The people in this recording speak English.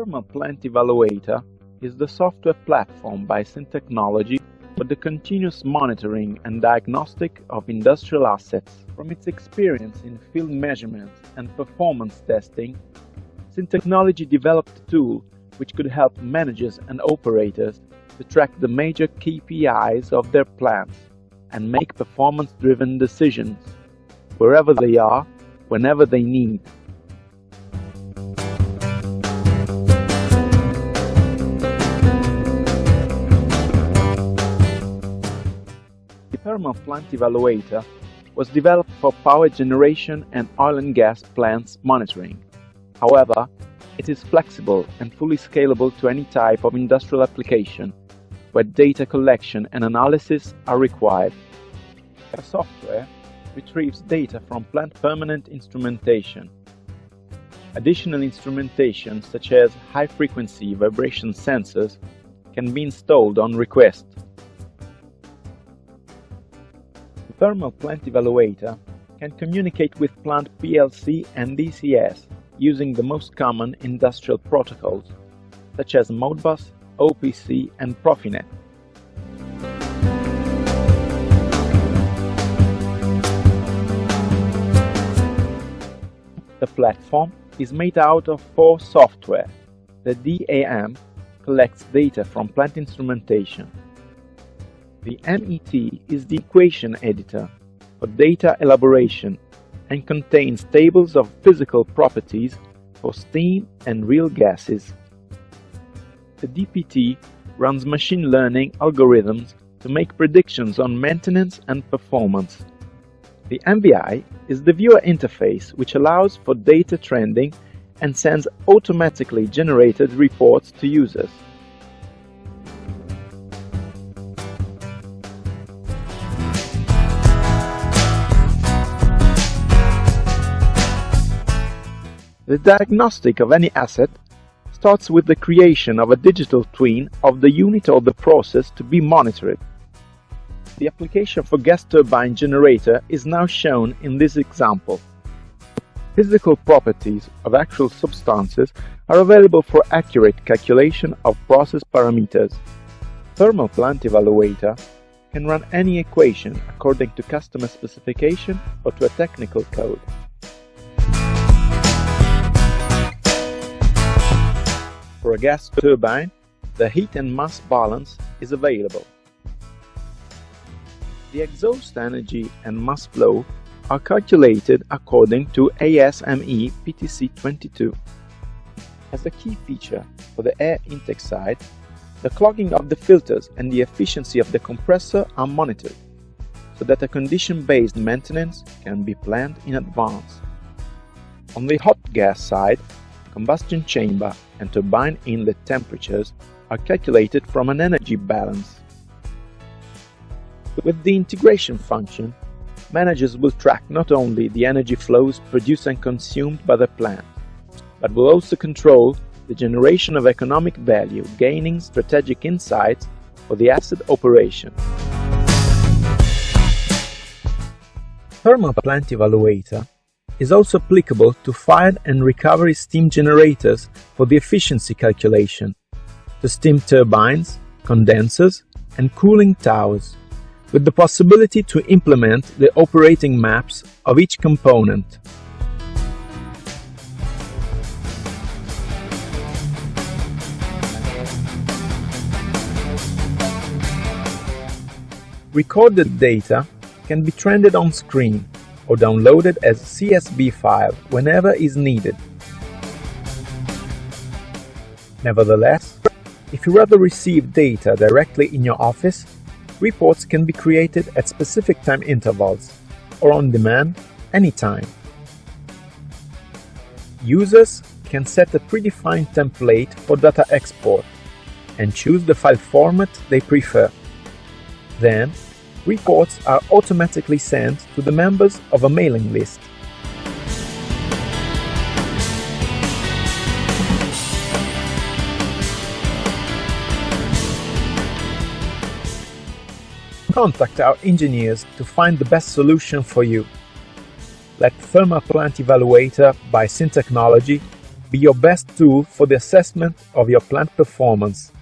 Thermal Plant Evaluator is the software platform by Sint Technology for the continuous monitoring and diagnostic of industrial assets. From its experience in field measurement and performance testing, Sint Technology developed a tool which could help managers and operators to track the major KPIs of their plants and make performance-driven decisions, wherever they are, whenever they need. The Thermal Plant Evaluator was developed for power generation and oil and gas plants monitoring. However, it is flexible and fully scalable to any type of industrial application where data collection and analysis are required. The software retrieves data from plant permanent instrumentation. Additional instrumentation such as high-frequency vibration sensors can be installed on request. The Thermal Plant Evaluator can communicate with plant PLC and DCS using the most common industrial protocols such as Modbus, OPC and Profinet. The platform is made out of 4 software. The DAM collects data from plant instrumentation. The MET is the equation editor for data elaboration and contains tables of physical properties for steam and real gases. The DPT runs machine learning algorithms to make predictions on maintenance and performance. The MVI is the viewer interface which allows for data trending and sends automatically generated reports to users. The diagnostic of any asset starts with the creation of a digital twin of the unit or the process to be monitored. The application for gas turbine generator is now shown in this example. Physical properties of actual substances are available for accurate calculation of process parameters. Thermal Plant Evaluator can run any equation according to customer specification or to a technical code. For a gas turbine, the heat and mass balance is available. The exhaust energy and mass flow are calculated according to ASME PTC22. As a key feature for the air intake side, the clogging of the filters and the efficiency of the compressor are monitored, so that a condition-based maintenance can be planned in advance. On the hot gas side, combustion chamber and turbine inlet temperatures are calculated from an energy balance. With the integration function, managers will track not only the energy flows produced and consumed by the plant, but will also control the generation of economic value, gaining strategic insights for the asset operation. Thermal Plant Evaluator is also applicable to fire and recovery steam generators for the efficiency calculation, to steam turbines, condensers, and cooling towers, with the possibility to implement the operating maps of each component. Recorded data can be trended on screen or downloaded as CSV file whenever is needed. Nevertheless, if you rather receive data directly in your office, reports can be created at specific time intervals or on demand anytime. Users can set a predefined template for data export and choose the file format they prefer. Then, reports are automatically sent to the members of a mailing list. Contact our engineers to find the best solution for you. Let Thermal Plant Evaluator by Sint Technology be be your best tool for the assessment of your plant performance.